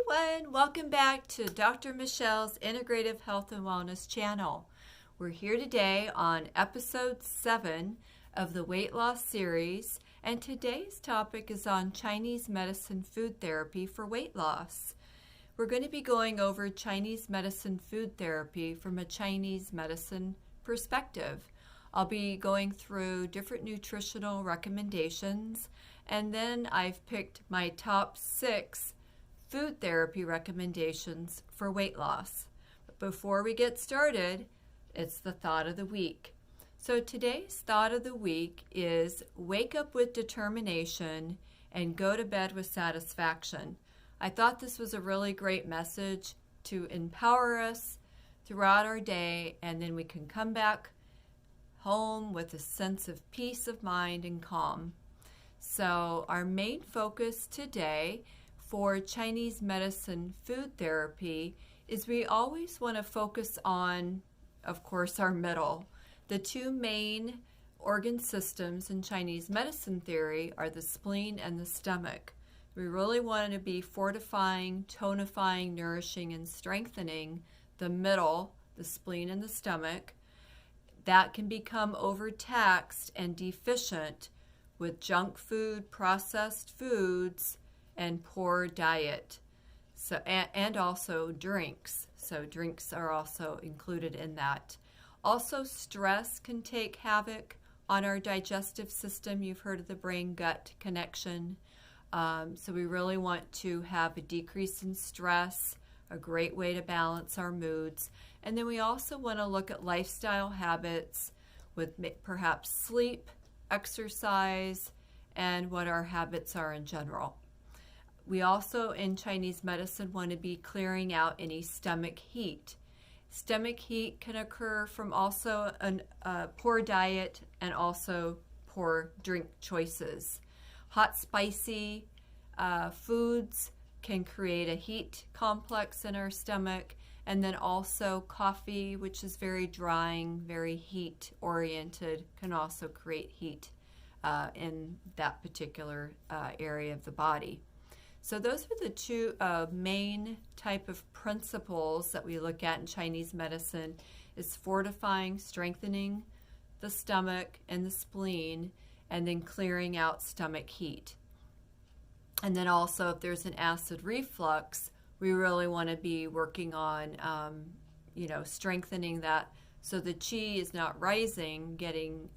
everyone, welcome back to Dr. Michelle's Integrative Health and Wellness channel. We're here today on episode 7 of the weight loss series, and today's topic is on Chinese medicine food therapy for weight loss. We're going to be going over Chinese medicine food therapy from a Chinese medicine perspective. I'll be going through different nutritional recommendations, and then I've picked my top 6 food therapy recommendations for weight loss. But before we get started, it's the thought of the week. So today's thought of the week is wake up with determination and go to bed with satisfaction. I thought this was a really great message to empower us throughout our day, and then we can come back home with a sense of peace of mind and calm. So our main focus today for Chinese medicine food therapy is we always want to focus on, of course, our middle. The two main organ systems in Chinese medicine theory are the spleen and the stomach. We really want to be fortifying, tonifying, nourishing, and strengthening the middle, the spleen and the stomach. That can become overtaxed and deficient with junk food, processed foods, and poor diet. So, and also drinks. So drinks are also included in that. Also, stress can take havoc on our digestive system. You've heard of the brain-gut connection. So we really want to have a decrease in stress, a great way to balance our moods. And then we also want to look at lifestyle habits with perhaps sleep, exercise, and what our habits are in general. We also, in Chinese medicine, want to be clearing out any stomach heat. Stomach heat can occur from also a poor diet and also poor drink choices. Hot, spicy foods can create a heat complex in our stomach, and then also coffee, which is very drying, very heat-oriented, can also create heat in that particular area of the body. So those are the two main type of principles that we look at in Chinese medicine, is fortifying, strengthening the stomach and the spleen, and then clearing out stomach heat. And then also if there's an acid reflux, we really want to be working on, strengthening that so the qi is not rising, getting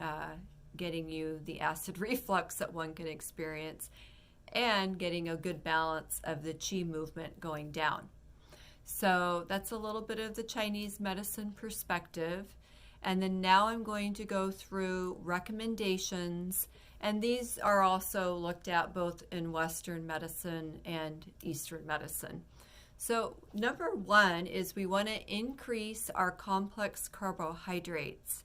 you the acid reflux that one can experience, and getting a good balance of the qi movement going down. So that's a little bit of the Chinese medicine perspective. And then now I'm going to go through recommendations, and these are also looked at both in Western medicine and Eastern medicine. So number 1 is we want to increase our complex carbohydrates.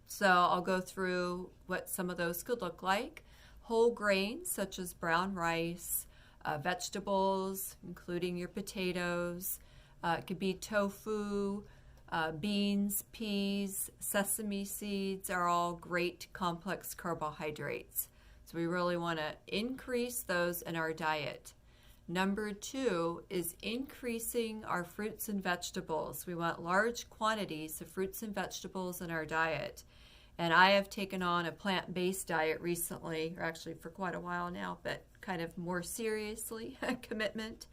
So I'll go through what some of those could look like. Whole grains such as brown rice, vegetables, including your potatoes. It could be tofu, beans, peas, sesame seeds are all great complex carbohydrates. So we really want to increase those in our diet. Number 2 is increasing our fruits and vegetables. We want large quantities of fruits and vegetables in our diet. And I have taken on a plant-based diet recently, or actually for quite a while now, but kind of more seriously a commitment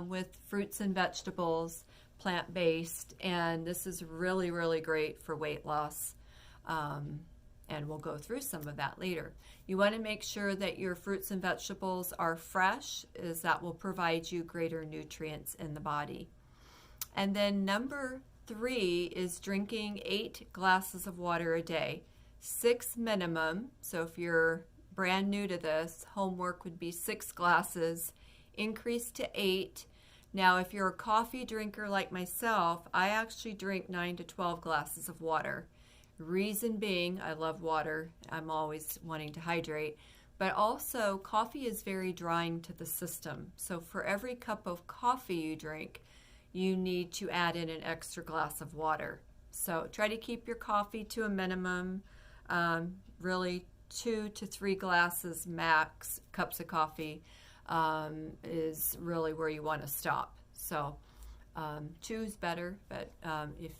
with fruits and vegetables, plant-based. And this is really, really great for weight loss. And we'll go through some of that later. You want to make sure that your fruits and vegetables are fresh, as that will provide you greater nutrients in the body. And then number 3 is drinking 8 glasses of water a day, 6 minimum. So if you're brand new to this, homework would be 6 glasses, increase to 8. Now, if you're a coffee drinker like myself, I actually drink 9 to 12 glasses of water. Reason being, I love water. I'm always wanting to hydrate. But also, coffee is very drying to the system. So for every cup of coffee you drink, you need to add in an extra glass of water. So try to keep your coffee to a minimum, really 2 to 3 glasses max, cups of coffee is really where you want to stop. So 2 is better, but if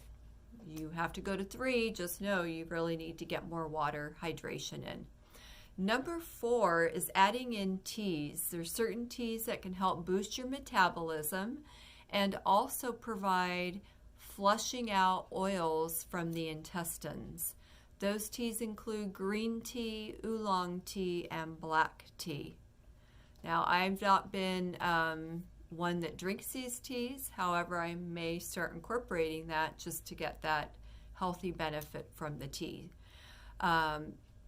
you have to go to 3, just know you really need to get more water hydration in. Number 4 is adding in teas. There's certain teas that can help boost your metabolism and also provide flushing out oils from the intestines. Those teas include green tea, oolong tea, and black tea. Now, I've not been one that drinks these teas. However, I may start incorporating that just to get that healthy benefit from the tea.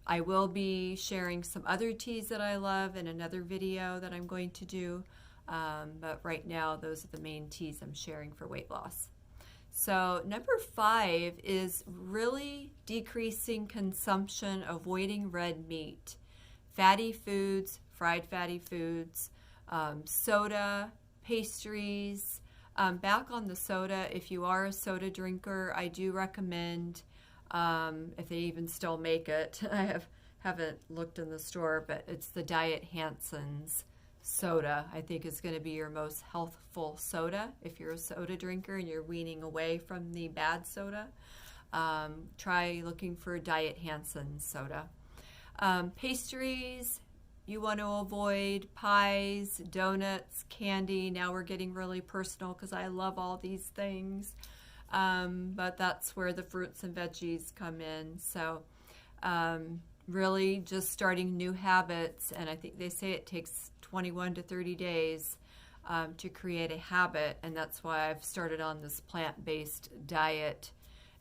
I will be sharing some other teas that I love in another video that I'm going to do, but right now those are the main teas I'm sharing for weight loss. So number 5 is really decreasing consumption, avoiding red meat, fatty foods, fried fatty foods, soda, pastries. Back on the soda, if you are a soda drinker, I do recommend, if they even still make it, I haven't looked in the store, but it's the Diet Hansen's soda. I think is going to be your most healthful soda. If you're a soda drinker and you're weaning away from the bad soda, try looking for Diet Hansen's soda. Pastries, you want to avoid pies, donuts, candy. Now we're getting really personal because I love all these things. But that's where the fruits and veggies come in. So really just starting new habits, and I think they say it takes 21 to 30 days to create a habit, and that's why I've started on this plant-based diet,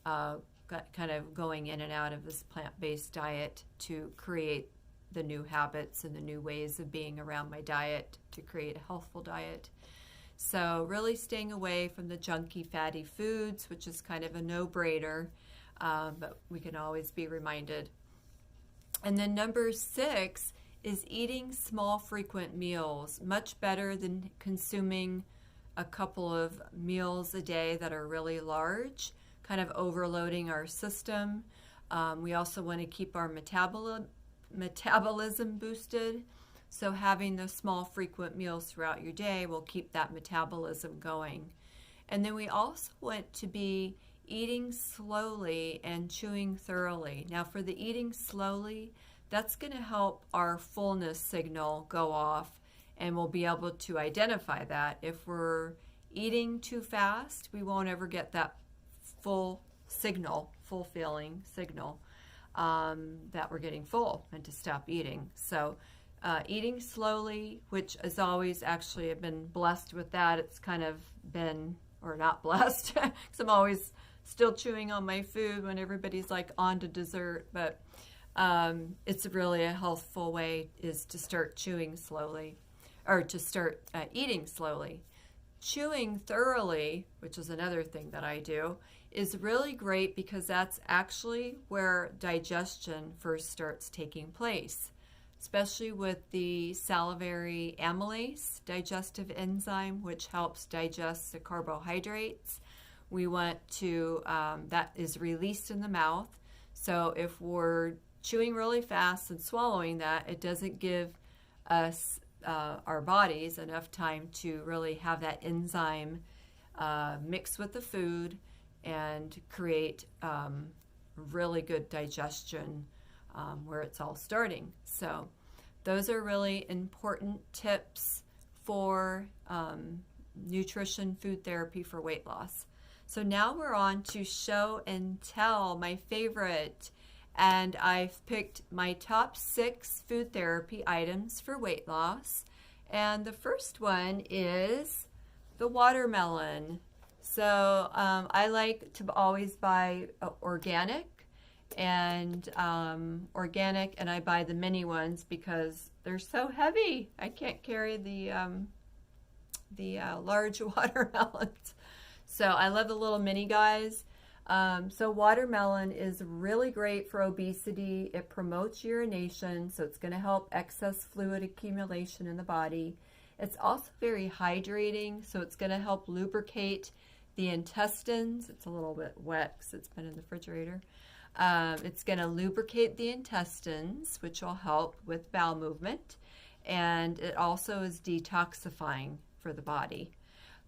kind of going in and out of this plant-based diet to create the new habits and the new ways of being around my diet to create a healthful diet. So really staying away from the junky, fatty foods, which is kind of a no-brainer, but we can always be reminded. And then number 6 is eating small, frequent meals. Much better than consuming a couple of meals a day that are really large, kind of overloading our system. We also want to keep our metabolism boosted. So having those small, frequent meals throughout your day will keep that metabolism going. And then we also want to be eating slowly and chewing thoroughly. Now for the eating slowly, that's going to help our fullness signal go off, and we'll be able to identify that. If we're eating too fast, we won't ever get that full feeling signal that we're getting full and to stop eating. So eating slowly, which as always, actually I've been blessed with that. It's kind of been, or not blessed, because I'm always still chewing on my food when everybody's like on to dessert, but it's really a healthful way is to start chewing slowly, or to start eating slowly. Chewing thoroughly, which is another thing that I do, is really great because that's actually where digestion first starts taking place, especially with the salivary amylase digestive enzyme, which helps digest the carbohydrates. We want to, that is released in the mouth. So if we're chewing really fast and swallowing that, it doesn't give us, our bodies, enough time to really have that enzyme mix with the food and create really good digestion where it's all starting. So those are really important tips for nutrition food therapy for weight loss. So now we're on to show and tell, my favorite, and I've picked my top 6 food therapy items for weight loss. And the first one is the watermelon. So I like to always buy organic, and I buy the mini ones because they're so heavy. I can't carry the large watermelons. So I love the little mini guys. So watermelon is really great for obesity. It promotes urination, so it's going to help excess fluid accumulation in the body. It's also very hydrating, so it's going to help lubricate the intestines. It's a little bit wet because it's been in the refrigerator. It's going to lubricate the intestines, which will help with bowel movement. and it also is detoxifying for the body.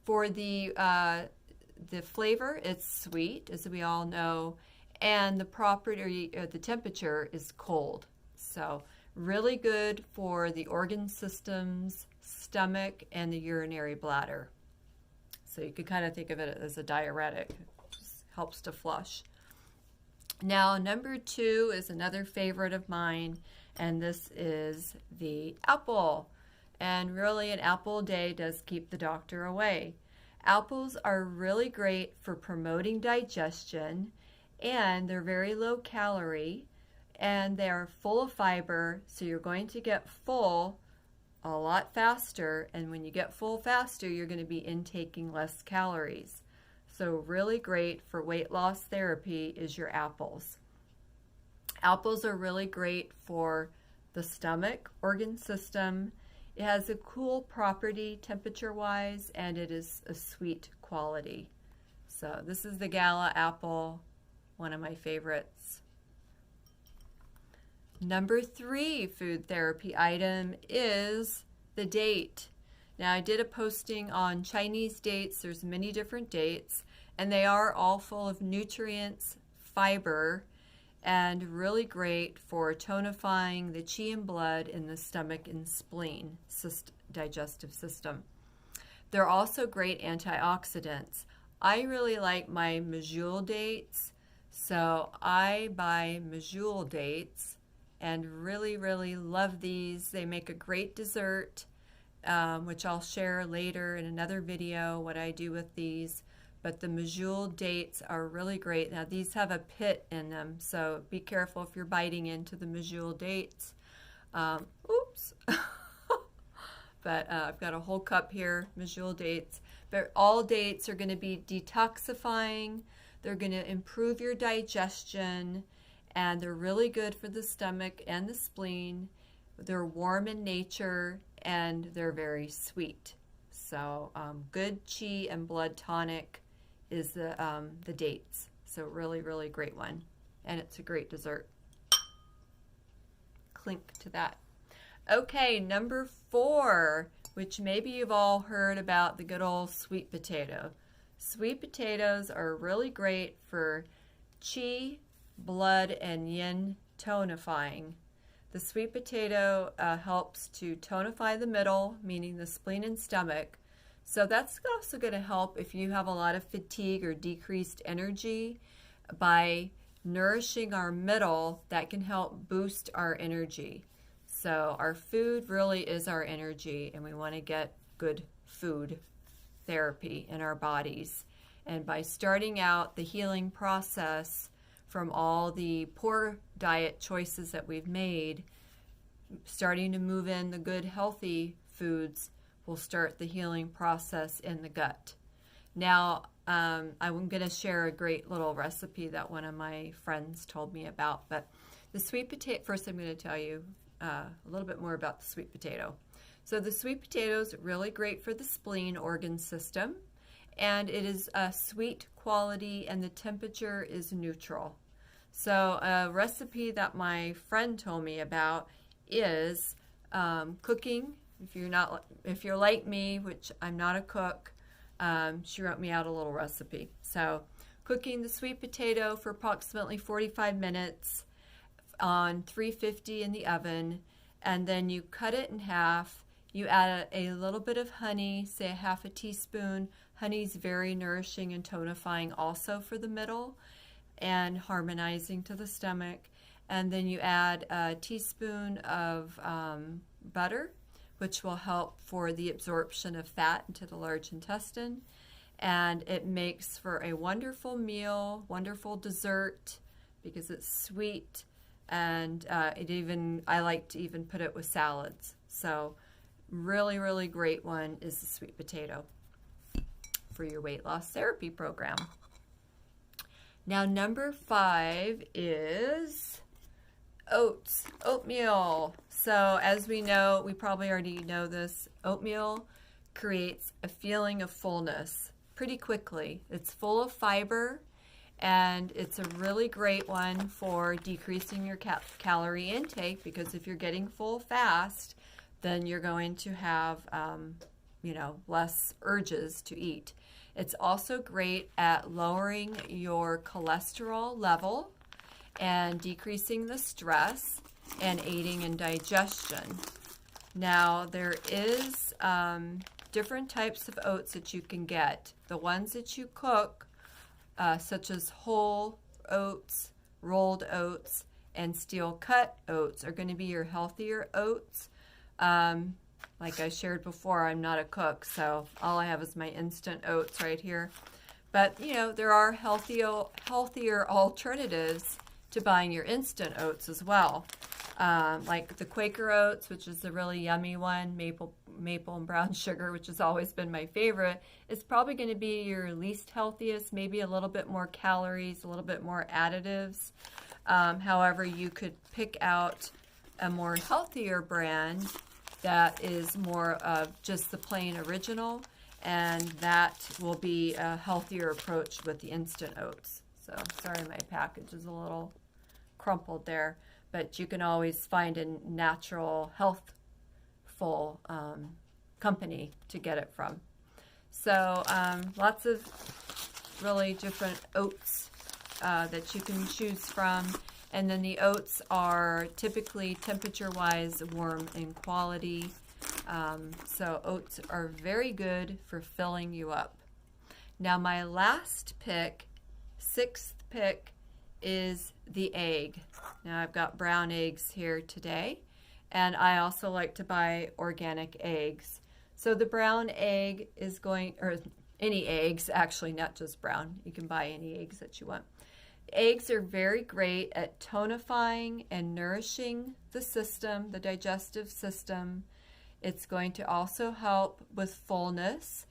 For the flavor, it's sweet, as we all know, and the property, the temperature is cold. So really good for the organ systems, stomach, and the urinary bladder. So you could kind of think of it as a diuretic. It just helps to flush. Now, number 2 is another favorite of mine, and this is the apple. And really, an apple a day does keep the doctor away. Apples are really great for promoting digestion, and they're very low calorie, and they are full of fiber, so you're going to get full a lot faster, and when you get full faster, you're going to be intaking less calories. So really great for weight loss therapy is your apples. Apples are really great for the stomach, organ system. It has a cool property temperature-wise, and it is a sweet quality. So this is the Gala apple, one of my favorites. Number 3 food therapy item is the date. Now, I did a posting on Chinese dates. There's many different dates, and they are all full of nutrients, fiber, and really great for tonifying the qi and blood in the stomach and spleen digestive system. They're also great antioxidants. I really like my medjool dates, so I buy medjool dates and really, really love these. They make a great dessert, which I'll share later in another video what I do with these. But the medjool dates are really great. Now, these have a pit in them, so be careful if you're biting into the medjool dates. Oops. But I've got a whole cup here, medjool dates. But all dates are going to be detoxifying. They're going to improve your digestion, and they're really good for the stomach and the spleen. They're warm in nature, and they're very sweet. So good qi and blood tonic is the dates. So really, really great one. And it's a great dessert. Clink to that. Okay, number 4, which maybe you've all heard about, the good old sweet potato. Sweet potatoes are really great for qi, blood, and yin tonifying. The sweet potato helps to tonify the middle, meaning the spleen and stomach. So that's also going to help if you have a lot of fatigue or decreased energy. By nourishing our middle, that can help boost our energy. So our food really is our energy, and we want to get good food therapy in our bodies. And by starting out the healing process from all the poor diet choices that we've made, starting to move in the good healthy foods will start the healing process in the gut. Now, I'm going to share a great little recipe that one of my friends told me about. But the sweet potato, first I'm going to tell you a little bit more about the sweet potato. So the sweet potato is really great for the spleen organ system, and it is a sweet quality, and the temperature is neutral. So a recipe that my friend told me about is cooking. If you're like me, which I'm not a cook, she wrote me out a little recipe. So cooking the sweet potato for approximately 45 minutes on 350 in the oven, and then you cut it in half. You add a little bit of honey, say a half a teaspoon. Honey's very nourishing and tonifying also for the middle and harmonizing to the stomach. And then you add a teaspoon of butter, which will help for the absorption of fat into the large intestine. And it makes for a wonderful meal, wonderful dessert, because it's sweet. And I like to even put it with salads. So really, really great one is the sweet potato for your weight loss therapy program. Now, number 5 is oatmeal. So as we know, we probably already know this, oatmeal creates a feeling of fullness pretty quickly. It's full of fiber, and it's a really great one for decreasing your calorie intake, because if you're getting full fast, then you're going to have, less urges to eat. It's also great at lowering your cholesterol level and decreasing the stress and aiding in digestion. Now, there is different types of oats that you can get. The ones that you cook, such as whole oats, rolled oats, and steel cut oats are going to be your healthier oats. Like I shared before, I'm not a cook, so all I have is my instant oats right here. But, there are healthier alternatives to buying your instant oats as well. Like the Quaker oats, which is the really yummy one, maple and brown sugar, which has always been my favorite. It's probably going to be your least healthiest, maybe a little bit more calories, a little bit more additives. However, you could pick out a more healthier brand that is more of just the plain original, and that will be a healthier approach with the instant oats. So, sorry, my package is a little crumpled there, but you can always find a natural, healthful company to get it from. So, lots of really different oats that you can choose from. And then the oats are typically temperature-wise warm in quality. So oats are very good for filling you up. Now my last pick, sixth pick, is the egg. Now I've got brown eggs here today, and I also like to buy organic eggs. So the brown egg is or any eggs, actually, not just brown. You can buy any eggs that you want. Eggs are very great at tonifying and nourishing the system, the digestive system. It's going to also help with fullness,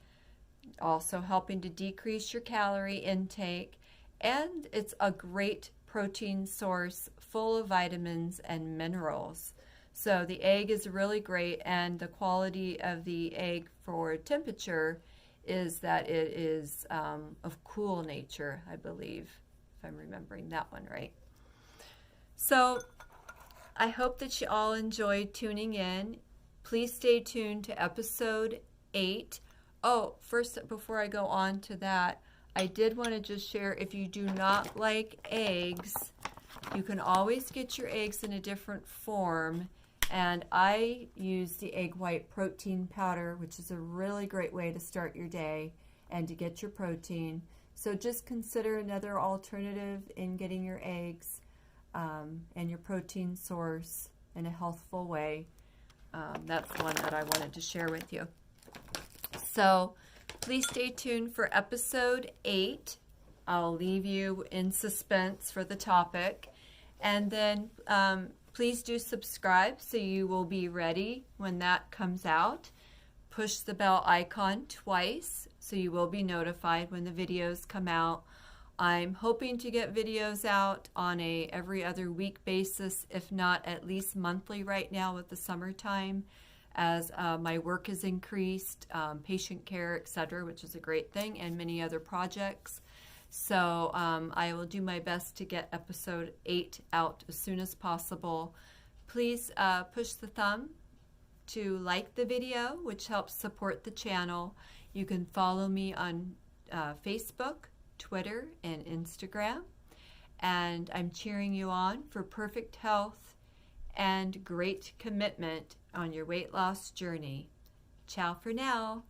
also helping to decrease your calorie intake, and it's a great protein source full of vitamins and minerals. So the egg is really great, and the quality of the egg for temperature is that it is of cool nature, I believe, if I'm remembering that one right. So I hope that you all enjoyed tuning in. Please stay tuned to episode 8. Oh, first, before I go on to that, I did want to just share, if you do not like eggs, you can always get your eggs in a different form. And I use the egg white protein powder, which is a really great way to start your day and to get your protein. So just consider another alternative in getting your eggs and your protein source in a healthful way. That's one that I wanted to share with you. So please stay tuned for episode 8. I'll leave you in suspense for the topic. And then please do subscribe so you will be ready when that comes out. Push the bell icon twice so you will be notified when the videos come out. I'm hoping to get videos out on a every other week basis, if not at least monthly right now with the summertime, as my work has increased, patient care, etc., which is a great thing, and many other projects. So I will do my best to get episode 8 out as soon as possible. Please push the thumb to like the video, which helps support the channel. You can follow me on Facebook, Twitter, and Instagram. And I'm cheering you on for perfect health and great commitment on your weight loss journey. Ciao for now.